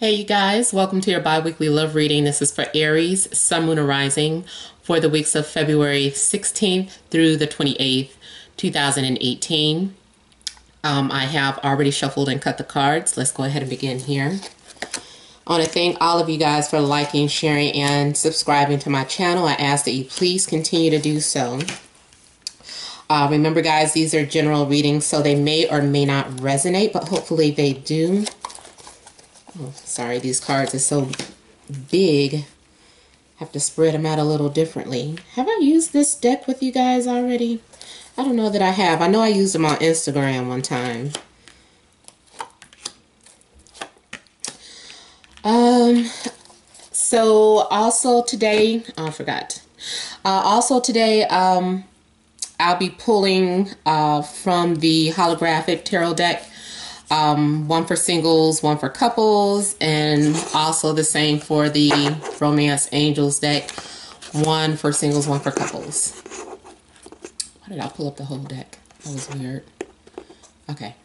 Hey you guys, welcome to your bi-weekly love reading. This is for Aries, Sun, Moon, and Rising for the weeks of February 16th through the 28th, 2018. I have already shuffled and cut the cards. Let's go ahead and begin here. I want to thank all of you guys for liking, sharing, and subscribing to my channel. I ask that you please continue to do so. Remember guys, these are general readings, so they may or may not resonate, but hopefully they do. Oh, sorry, these cards are so big. Have to spread them out a little differently. Have I used this deck with you guys already? I don't know that I have. I know I used them on Instagram one time. So also today, oh, I forgot. Also today, I'll be pulling from the holographic tarot deck. One for singles, one for couples, and also the same for the Romance Angels deck. One for singles, one for couples. Why did I pull up the whole deck? That was weird. Okay.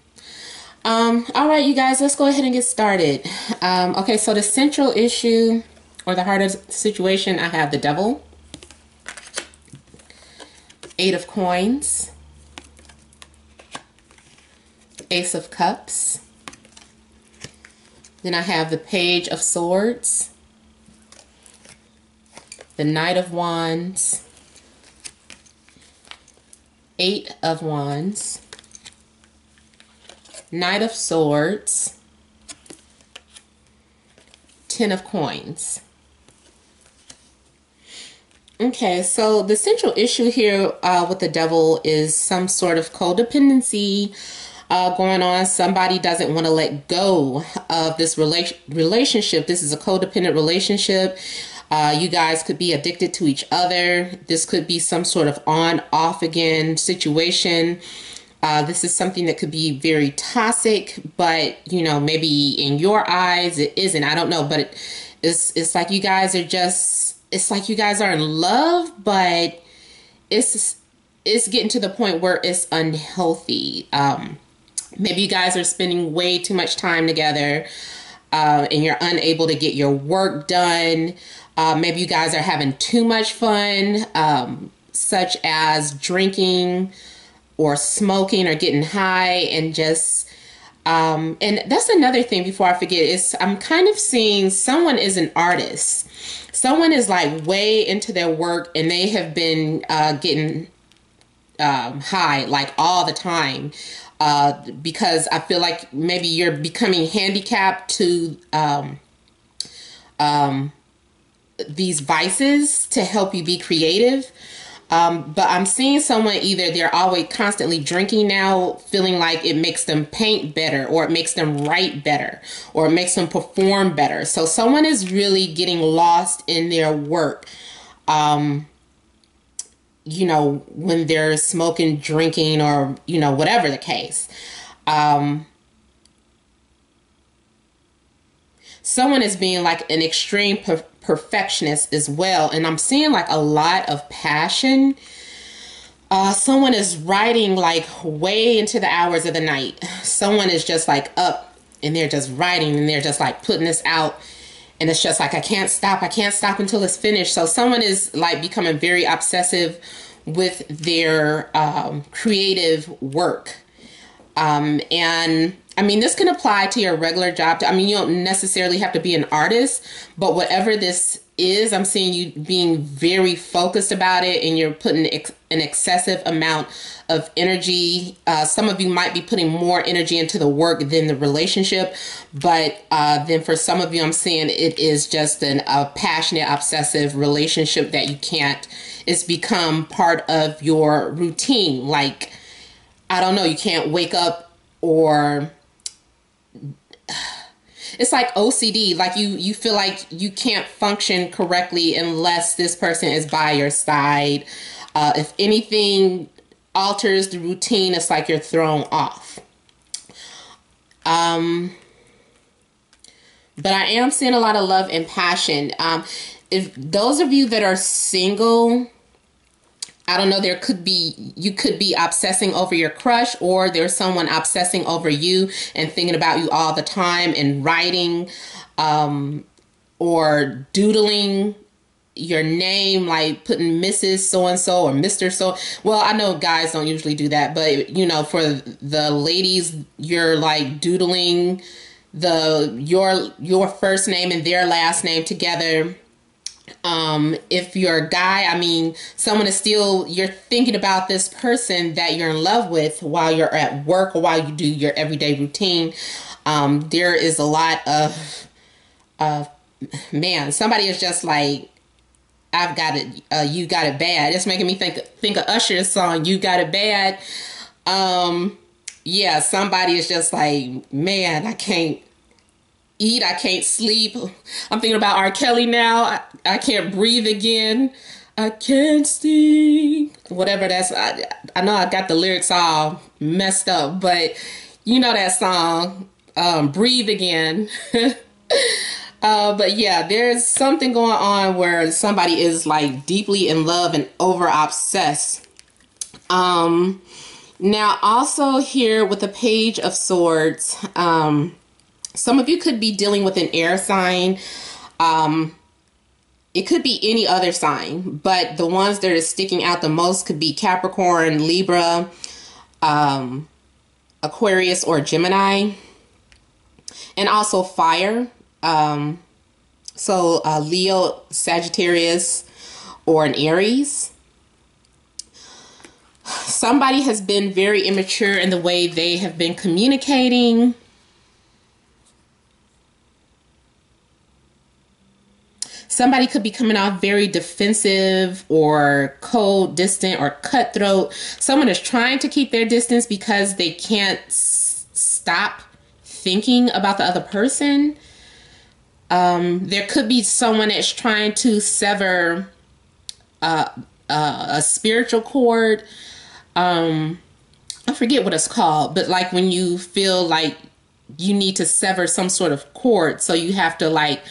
All right, you guys, let's go ahead and get started. Okay, so the central issue or the heart of the situation, I have the Devil, Eight of Coins, Ace of Cups. Then I have the Page of Swords, the Knight of Wands, Eight of Wands, Knight of Swords, Ten of Coins. Okay, so the central issue here with the Devil is some sort of codependency going on. Somebody doesn't want to let go of this relationship. This is a codependent relationship. You guys could be addicted to each other. This could be some sort of on, off again situation. This is something that could be very toxic, but you know, maybe in your eyes it isn't. I don't know, but it's like you guys are just, it's like you guys are in love, but it's getting to the point where it's unhealthy. Maybe you guys are spending way too much time together and you're unable to get your work done. Maybe you guys are having too much fun, such as drinking or smoking or getting high, and just, and that's another thing before I forget, is I'm kind of seeing someone is an artist. Someone is like way into their work and they have been getting high like all the time. Because I feel like maybe you're becoming handicapped to these vices to help you be creative. But I'm seeing someone, either they're always constantly drinking now, feeling like it makes them paint better, or it makes them write better, or it makes them perform better. So someone is really getting lost in their work. You know, when they're smoking, drinking, or, you know, whatever the case. Someone is being like an extreme perfectionist as well. And I'm seeing like a lot of passion. Someone is writing like way into the hours of the night. Someone is just like up and they're just writing and they're just like putting this out. And it's just like, I can't stop until it's finished. So someone is like becoming very obsessive with their creative work. And I mean, this can apply to your regular job. I mean, you don't necessarily have to be an artist, but whatever this is, I'm seeing you being very focused about it, and you're putting an excessive amount of energy. Some of you might be putting more energy into the work than the relationship, but then for some of you, I'm seeing it is just a passionate, obsessive relationship that you can't, it's become part of your routine. Like, I don't know, you can't wake up, or it's like OCD, like you feel like you can't function correctly unless this person is by your side. If anything alters the routine, it's like you're thrown off. But I am seeing a lot of love and passion. If those of you that are single, I don't know, you could be obsessing over your crush, or there's someone obsessing over you and thinking about you all the time and writing. or doodling your name, like putting Mrs. So-and-so or Mr. So. Well, I know guys don't usually do that, but you know, for the ladies, you're like doodling your first name and their last name together. If you're a guy, I mean, someone is still, you're thinking about this person that you're in love with while you're at work or while you do your everyday routine. There is a lot of, man, somebody is just like, I've got it, you got it bad. It's making me think of Usher's song, You Got It Bad. Yeah, somebody is just like, man, I can't eat, I can't sleep. I'm thinking about R. Kelly now. I can't breathe again. I can't sing. Whatever that's, I know I got the lyrics all messed up, but you know that song, Breathe Again. But yeah, there's something going on where somebody is like deeply in love and over obsessed. Now also here with the Page of Swords, some of you could be dealing with an air sign. It could be any other sign, but the ones that are sticking out the most could be Capricorn, Libra, Aquarius, or Gemini. And also fire. So Leo, Sagittarius, or an Aries. Somebody has been very immature in the way they have been communicating. Somebody could be coming off very defensive or cold, distant, or cutthroat. Someone is trying to keep their distance because they can't stop thinking about the other person. There could be someone that's trying to sever a spiritual cord. I forget what it's called, but like when you feel like you need to sever some sort of cord, so you have to like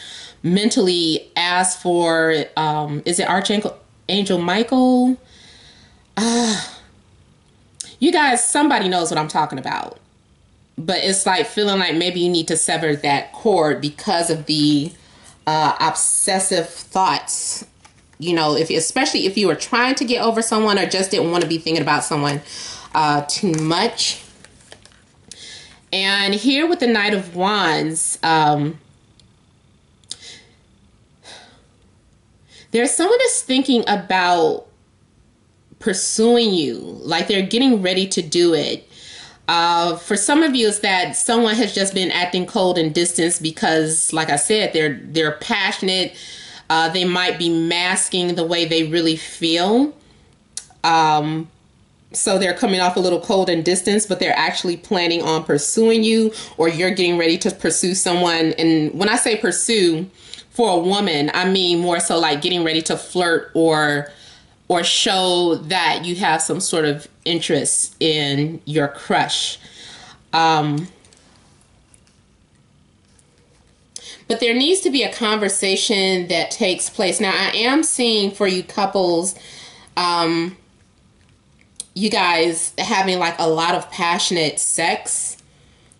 mentally ask for, is it Archangel Michael? You guys, somebody knows what I'm talking about. But it's like feeling like maybe you need to sever that cord because of the obsessive thoughts. You know, especially if you were trying to get over someone or just didn't want to be thinking about someone too much. And here with the Knight of Wands, there's someone that's thinking about pursuing you, like they're getting ready to do it. For some of you, it's that someone has just been acting cold and distant because, like I said, they're passionate. They might be masking the way they really feel. So they're coming off a little cold and distant, but they're actually planning on pursuing you, or you're getting ready to pursue someone. And when I say pursue for a woman, I mean more so like getting ready to flirt or show that you have some sort of interest in your crush. But there needs to be a conversation that takes place. Now, I am seeing for you couples, you guys having like a lot of passionate sex,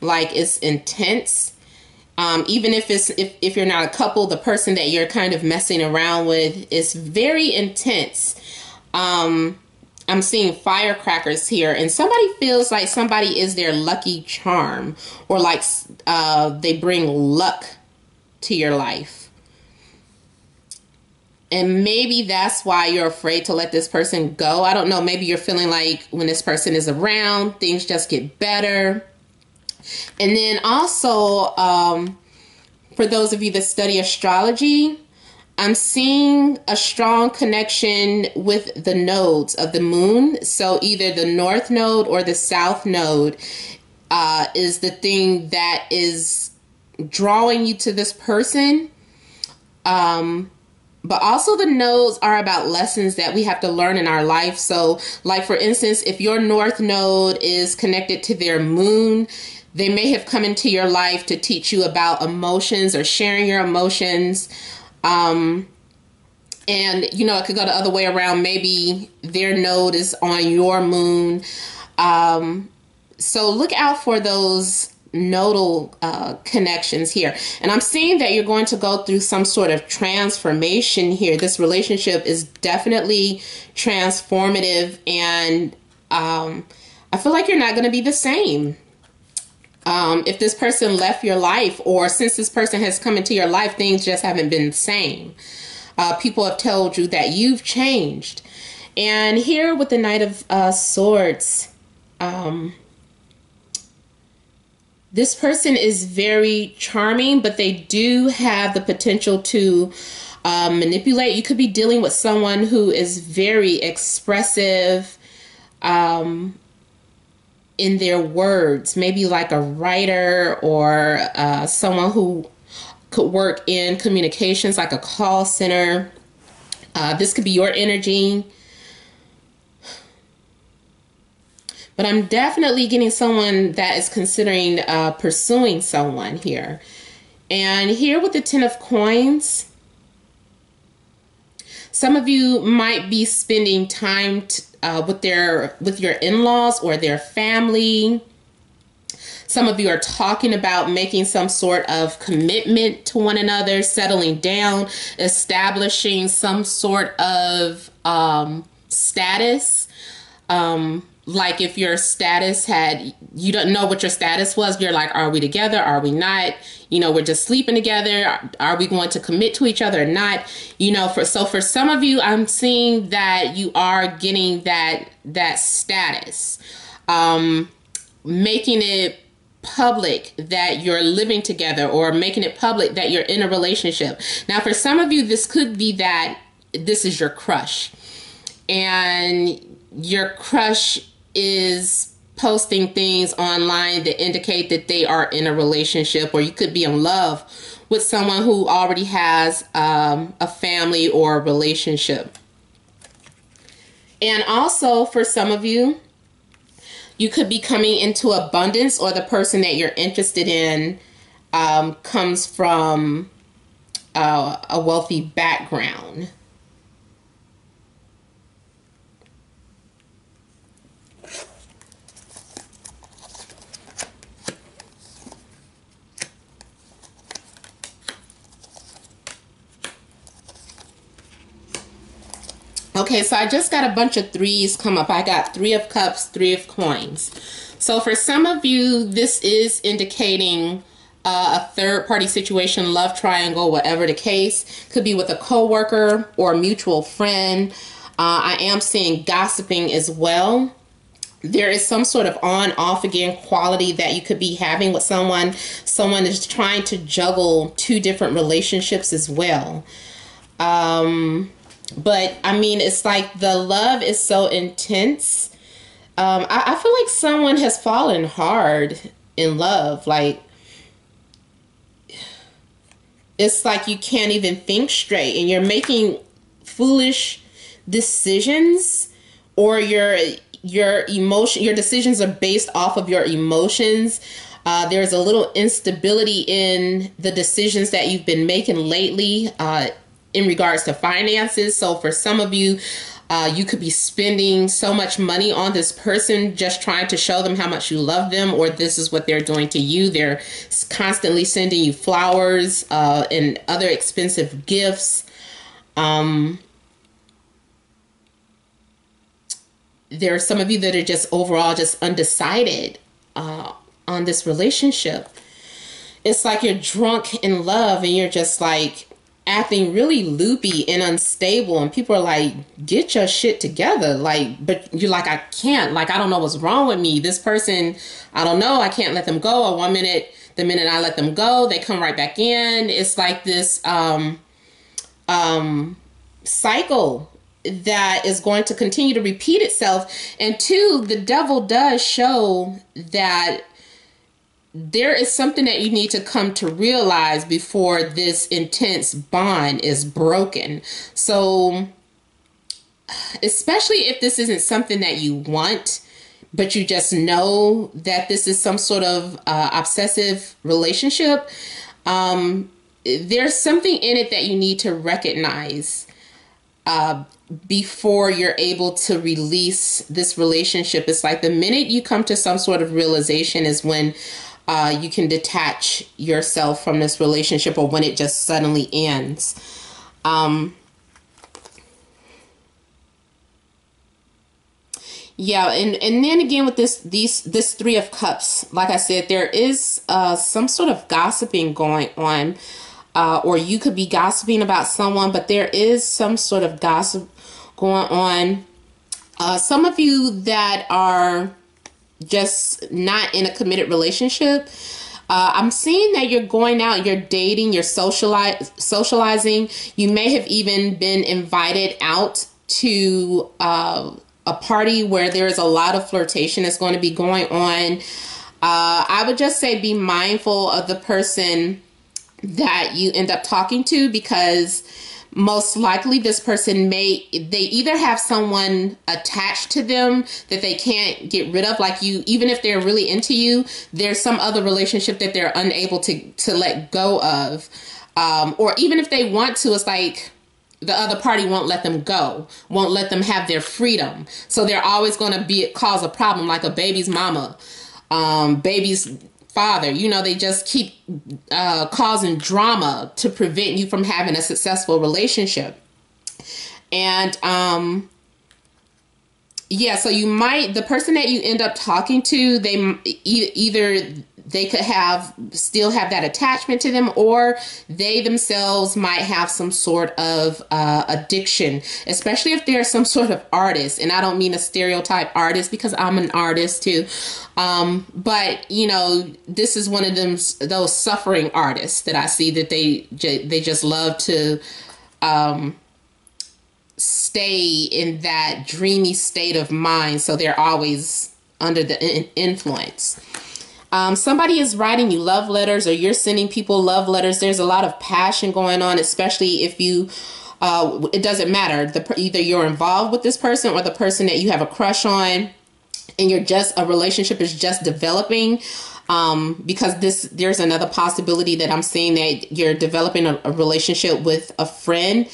like it's intense. Even if you're not a couple, the person that you're kind of messing around with is very intense. I'm seeing firecrackers here, and somebody feels like somebody is their lucky charm, or like they bring luck to your life. And maybe that's why you're afraid to let this person go. I don't know. Maybe you're feeling like when this person is around, things just get better. And then also, for those of you that study astrology, I'm seeing a strong connection with the nodes of the moon. So either the north node or the south node is the thing that is drawing you to this person. But also the nodes are about lessons that we have to learn in our life. So like, for instance, if your north node is connected to their moon, they may have come into your life to teach you about emotions or sharing your emotions. And, you know, it could go the other way around. Maybe their node is on your moon. So look out for those nodal connections here. And I'm seeing that you're going to go through some sort of transformation here. This relationship is definitely transformative, and I feel like you're not going to be the same. If this person left your life, or since this person has come into your life, things just haven't been the same. People have told you that you've changed. And here with the Knight of Swords, this person is very charming, but they do have the potential to manipulate. You could be dealing with someone who is very expressive in their words, maybe like a writer, or someone who could work in communications, like a call center. This could be your energy. But I'm definitely getting someone that is considering pursuing someone here. And here with the Ten of Coins, some of you might be spending time with your in-laws or their family. Some of you are talking about making some sort of commitment to one another, settling down, establishing some sort of status. Like if your status you don't know what your status was. You're like, are we together? Are we not? You know, we're just sleeping together. Are we going to commit to each other or not? You know, for some of you, I'm seeing that you are getting that status, making it public that you're living together, or making it public that you're in a relationship. Now, for some of you, this could be that this is your crush, and your crush is posting things online that indicate that they are in a relationship, or you could be in love with someone who already has a family or a relationship. And also for some of you, you could be coming into abundance, or the person that you're interested in comes from a wealthy background. Okay, so I just got a bunch of threes come up. I got Three of Cups, Three of Coins. So for some of you, this is indicating a third-party situation, love triangle, whatever the case. Could be with a coworker or a mutual friend. I am seeing gossiping as well. There is some sort of on-off again quality that you could be having with someone. Someone is trying to juggle two different relationships as well. But I mean, it's like the love is so intense. I feel like someone has fallen hard in love. Like, it's like you can't even think straight, and you're making foolish decisions, or your decisions are based off of your emotions. There's a little instability in the decisions that you've been making lately, in regards to finances. So for some of you, you could be spending so much money on this person, just trying to show them how much you love them, or this is what they're doing to you. They're constantly sending you flowers and other expensive gifts. There are some of you that are just overall just undecided on this relationship. It's like you're drunk in love, and you're just like acting really loopy and unstable, and people are like, get your shit together. Like, but you're like, I can't, like, I don't know what's wrong with me. This person, I don't know, I can't let them go. Or the minute I let them go, they come right back in. It's like this cycle that is going to continue to repeat itself. And two, the devil does show that there is something that you need to come to realize before this intense bond is broken. So, especially if this isn't something that you want, but you just know that this is some sort of obsessive relationship, there's something in it that you need to recognize before you're able to release this relationship. It's like the minute you come to some sort of realization is when you can detach yourself from this relationship, or when it just suddenly ends. Yeah, and then again with this Three of Cups, like I said, there is some sort of gossiping going on, or you could be gossiping about someone, but there is some sort of gossip going on. Some of you that are just not in a committed relationship, I'm seeing that you're going out, you're dating, you're socializing. You may have even been invited out to a party where there's a lot of flirtation that's going to be going on. I would just say be mindful of the person that you end up talking to, because most likely this person they either have someone attached to them that they can't get rid of, like you, even if they're really into you, there's some other relationship that they're unable to let go of. Or even if they want to, it's like the other party won't let them go, won't let them have their freedom. So they're always going to cause a problem, like a baby's mama, baby's father. They just keep causing drama to prevent you from having a successful relationship. And yeah, so the person that you end up talking to, they either they could still have that attachment to them, or they themselves might have some sort of addiction, especially if they're some sort of artist. And I don't mean a stereotype artist, because I'm an artist too. But this is one of those suffering artists that I see, that they just love to stay in that dreamy state of mind. So they're always under the influence. Somebody is writing you love letters, or you're sending people love letters. There's a lot of passion going on, especially if you, it doesn't matter. Either you're involved with this person, or the person that you have a crush on, and a relationship is just developing. Because there's another possibility that I'm seeing, that you're developing a relationship with a friend.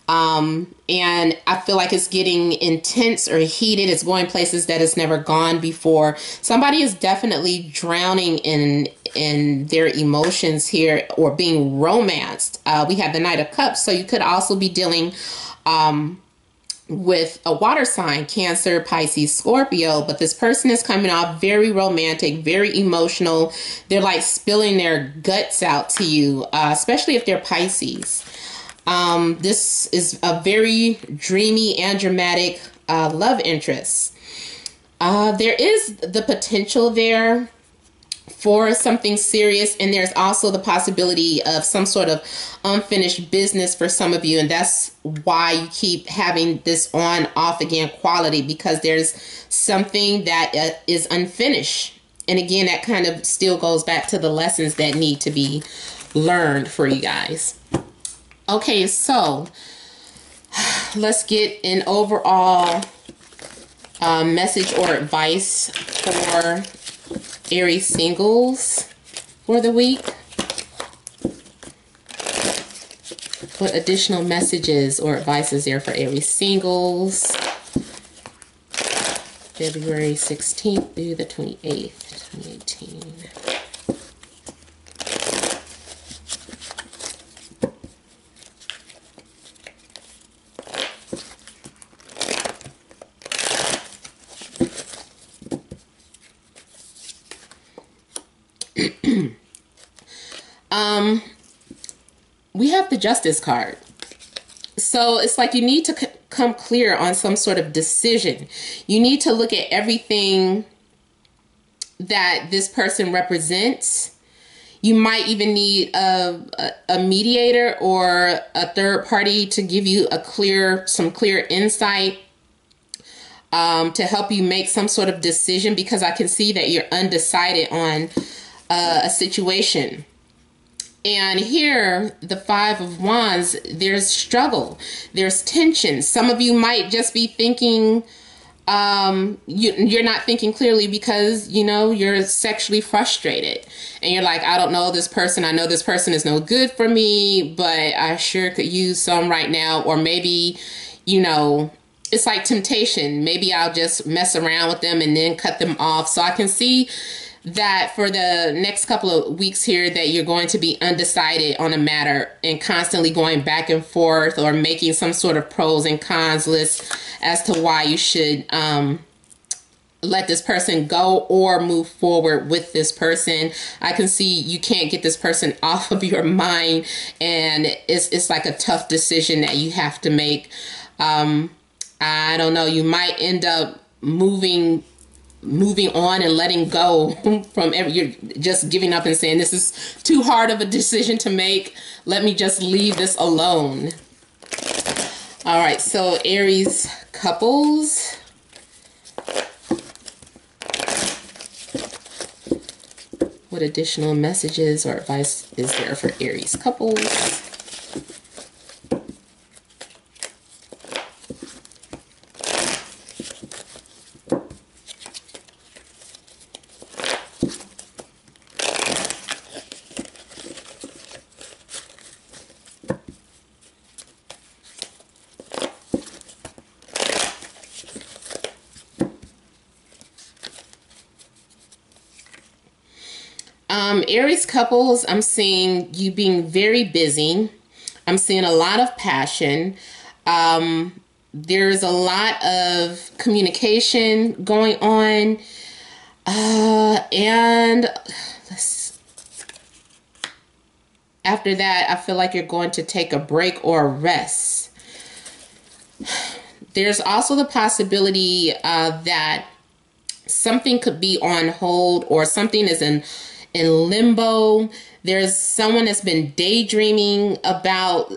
And I feel like it's getting intense or heated. It's going places that it's never gone before. Somebody is definitely drowning in their emotions here, or being romanced. We have the Knight of Cups. So you could also be dealing, with a water sign, Cancer, Pisces, Scorpio, but this person is coming off very romantic, very emotional. They're like spilling their guts out to you, especially if they're Pisces. This is a very dreamy and dramatic love interest. There is the potential there for something serious, and there's also the possibility of some sort of unfinished business for some of you, and that's why you keep having this on off again quality, because there's something that is unfinished. And again, that kind of still goes back to the lessons that need to be learned for you guys. Okay, so let's get an overall message or advice for Aries singles for the week. What additional messages or advice is there for Aries singles? February 16th through the 28th, 2018. We have the Justice card. So it's like you need to come clear on some sort of decision. You need to look at everything that this person represents. You might even need a mediator or a third party to give you some clear insight to help you make some sort of decision, because I can see that you're undecided on a situation. And here, the Five of Wands, there's struggle, there's tension. Some of you might just be thinking, you're not thinking clearly because, you're sexually frustrated. And you're like, I don't know this person. I know this person is no good for me, but I sure could use some right now. Or maybe, it's like temptation. Maybe I'll just mess around with them and then cut them off. So I can see that for the next couple of weeks here that you're going to be undecided on a matter and constantly going back and forth or making some sort of pros and cons list as to why you should let this person go or move forward with this person. I can see you can't get this person off of your mind, and it's like a tough decision that you have to make. I don't know, you might end up moving on and letting go from you're just giving up and saying, this is too hard of a decision to make. Let me just leave this alone. All right, so Aries couples. What additional messages or advice is there for Aries couples? Aries couples, I'm seeing you being very busy. I'm seeing a lot of passion. There's a lot of communication going on. And after that, I feel like you're going to take a break or a rest. There's also the possibility that something could be on hold or something is in limbo. There's someone that's been daydreaming about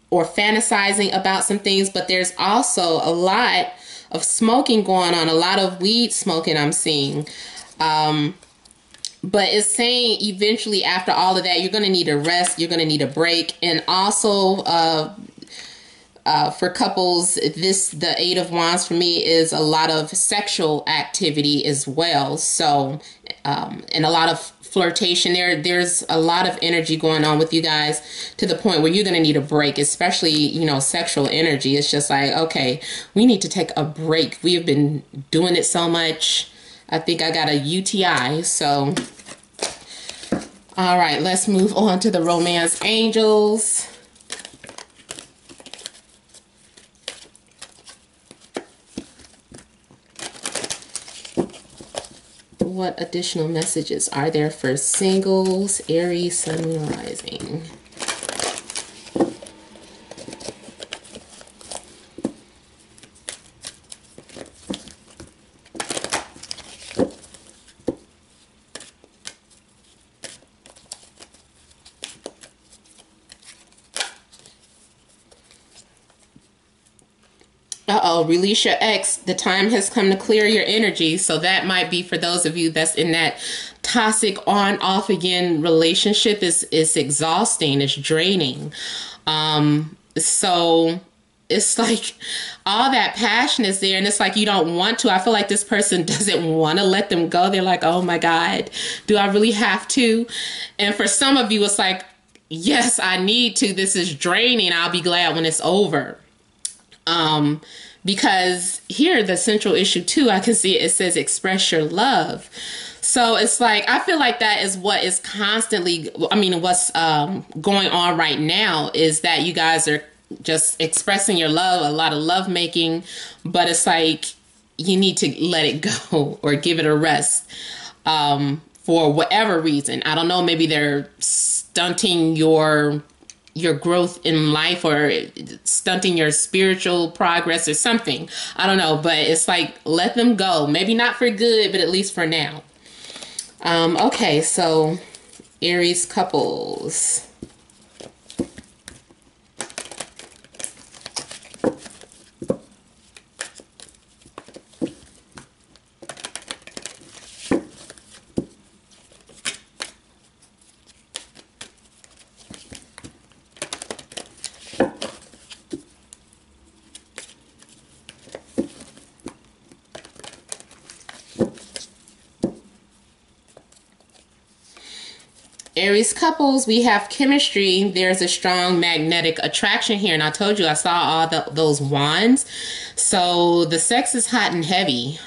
or fantasizing about some things, but there's also a lot of smoking going on, a lot of weed smoking I'm seeing. But it's saying eventually after all of that, you're going to need a rest, you're going to need a break. And also for couples, the Eight of Wands for me is a lot of sexual activity as well. So, and a lot of flirtation. There's a lot of energy going on with you guys to the point where you're going to need a break, especially, you know, sexual energy. It's just like, okay, we need to take a break. We have been doing it so much. I think I got a UTI. So, all right, let's move on to the romance angels. What additional messages are there for singles, Aries, Sun, Moon, Rising? Uh-oh, release your ex. The time has come to clear your energy. So that might be for those of you that's in that toxic on off again relationship. Is exhausting, it's draining. So it's like all that passion is there and it's like you don't want to. I feel like this person doesn't want to let them go. They're like, oh my God, do I really have to? And for some of you, it's like, yes, I need to. This is draining. I'll be glad when it's over. Because here, the central issue too, I can see it says express your love. So it's like, I feel like that is what is constantly, I mean, what's going on right now is that you guys are just expressing your love, a lot of love making, but it's like you need to let it go or give it a rest for whatever reason. I don't know, maybe they're stunting your growth in life or stunting your spiritual progress or something. I don't know, but it's like, let them go. Maybe not for good, but at least for now. Okay, so Aries couples. Aries couples, we have chemistry. There's a strong magnetic attraction here. And I told you I saw all those wands. So the sex is hot and heavy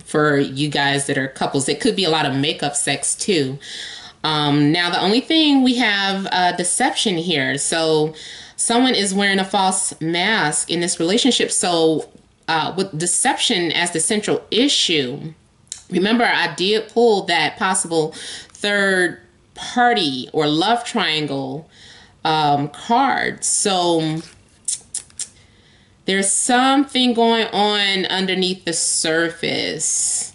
for you guys that are couples. It could be a lot of makeup sex too. Now, the only thing we have deception here. So someone is wearing a false mask in this relationship. So with deception as the central issue, remember I did pull that possible third party or love triangle card. So there's something going on underneath the surface.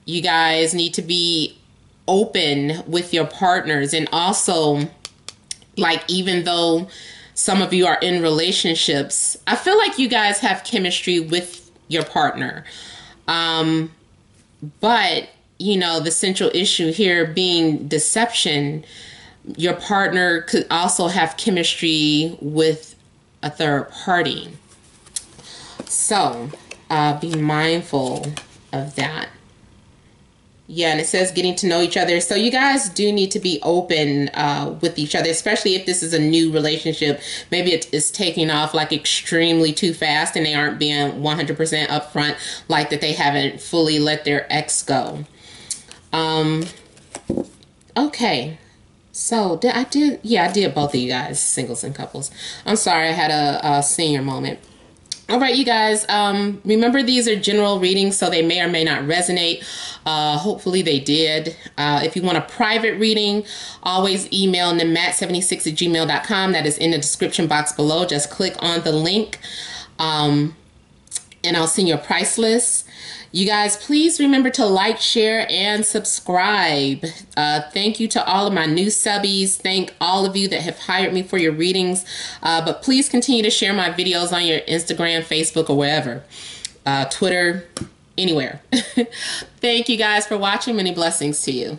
You guys need to be open with your partners. And also, like, even though some of you are in relationships, I feel like you guys have chemistry with your partner. But you know, the central issue here being deception, your partner could also have chemistry with a third party. So be mindful of that. Yeah, and it says getting to know each other. So you guys do need to be open with each other, especially if this is a new relationship. Maybe it's taking off like extremely too fast and they aren't being 100% upfront, like that they haven't fully let their ex go. Okay, so I did both of you guys, singles and couples. I'm sorry, I had a senior moment. All right, you guys, remember these are general readings, so they may or may not resonate. Hopefully they did. If you want a private reading, always email nemat76@gmail.com. That is in the description box below. Just click on the link, and I'll send you a price list. You guys, please remember to like, share, and subscribe. Thank you to all of my new subbies. Thank all of you that have hired me for your readings. But please continue to share my videos on your Instagram, Facebook, or wherever. Twitter, anywhere. Thank you guys for watching. Many blessings to you.